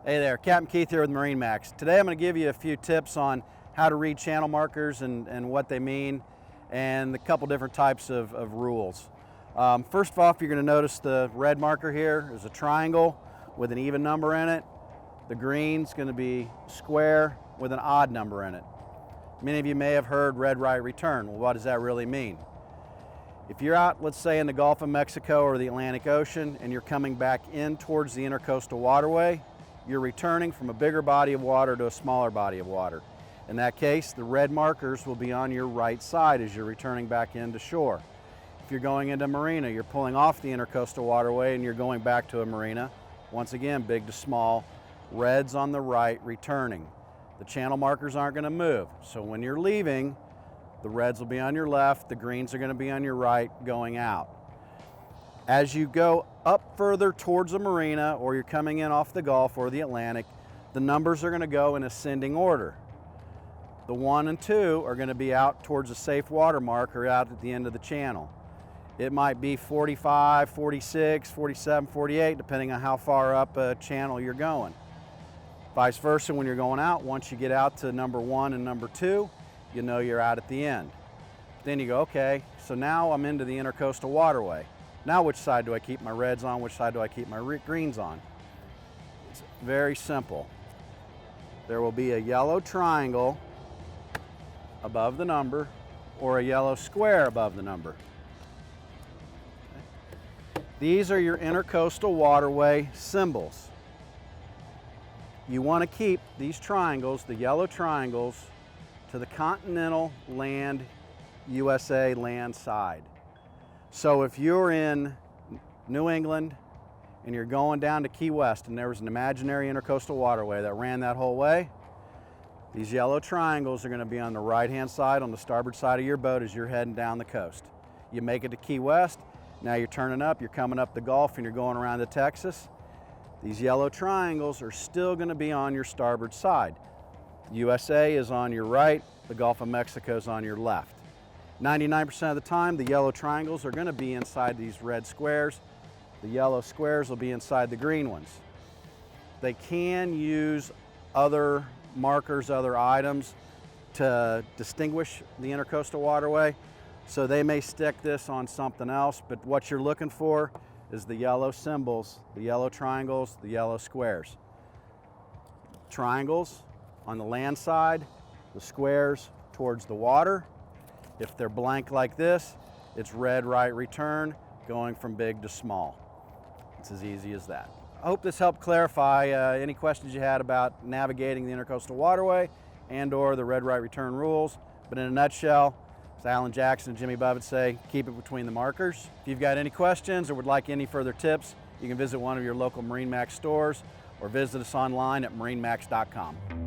Hey there, Captain Keith here with MarineMax. Today I'm going to give you a few tips on how to read channel markers and what they mean, and a couple different types of rules. First off, you're going to notice the red marker here is a triangle with an even number in it. The green's going to be square with an odd number in it. Many of you may have heard red right return. Well, what does that really mean? If you're out, let's say, in the Gulf of Mexico or the Atlantic Ocean, and you're coming back in towards the Intracoastal waterway, you're returning from a bigger body of water to a smaller body of water. In that case, the red markers will be on your right side as you're returning back into shore. If you're going into a marina, you're pulling off the Intracoastal waterway and you're going back to a marina, once again, big to small, red's on the right returning. The channel markers aren't going to move, so when you're leaving, the reds will be on your left, the greens are going to be on your right going out. As you go up further towards the marina, or you're coming in off the Gulf or the Atlantic, the numbers are going to go in ascending order. The 1 and 2 are going to be out towards a safe water mark or out at the end of the channel. It might be 45, 46, 47, 48, depending on how far up a channel you're going. Vice versa, when you're going out, once you get out to number 1 and number 2, you know you're out at the end. Then you go, okay, so now I'm into the Intracoastal waterway. Now which side do I keep my reds on? Which side do I keep my greens on? It's very simple. There will be a yellow triangle above the number or a yellow square above the number. These are your Intracoastal waterway symbols. You want to keep these triangles, the yellow triangles, to the continental land, USA land side. So if you're in New England and you're going down to Key West and there was an imaginary Intracoastal waterway that ran that whole way, these yellow triangles are going to be on the right-hand side, on the starboard side of your boat as you're heading down the coast. You make it to Key West, now you're turning up, you're coming up the Gulf and you're going around to Texas. These yellow triangles are still going to be on your starboard side. USA is on your right, the Gulf of Mexico is on your left. 99% of the time, the yellow triangles are going to be inside these red squares. The yellow squares will be inside the green ones. They can use other markers, other items to distinguish the Intracoastal waterway. So they may stick this on something else, but what you're looking for is the yellow symbols, the yellow triangles, the yellow squares. Triangles on the land side, the squares towards the water. If they're blank like this, it's red right return, going from big to small. It's as easy as that. I hope this helped clarify any questions you had about navigating the Intracoastal waterway and or the red right return rules. But in a nutshell, as Alan Jackson and Jimmy Buffett say, keep it between the markers. If you've got any questions or would like any further tips, you can visit one of your local MarineMax stores or visit us online at marinemax.com.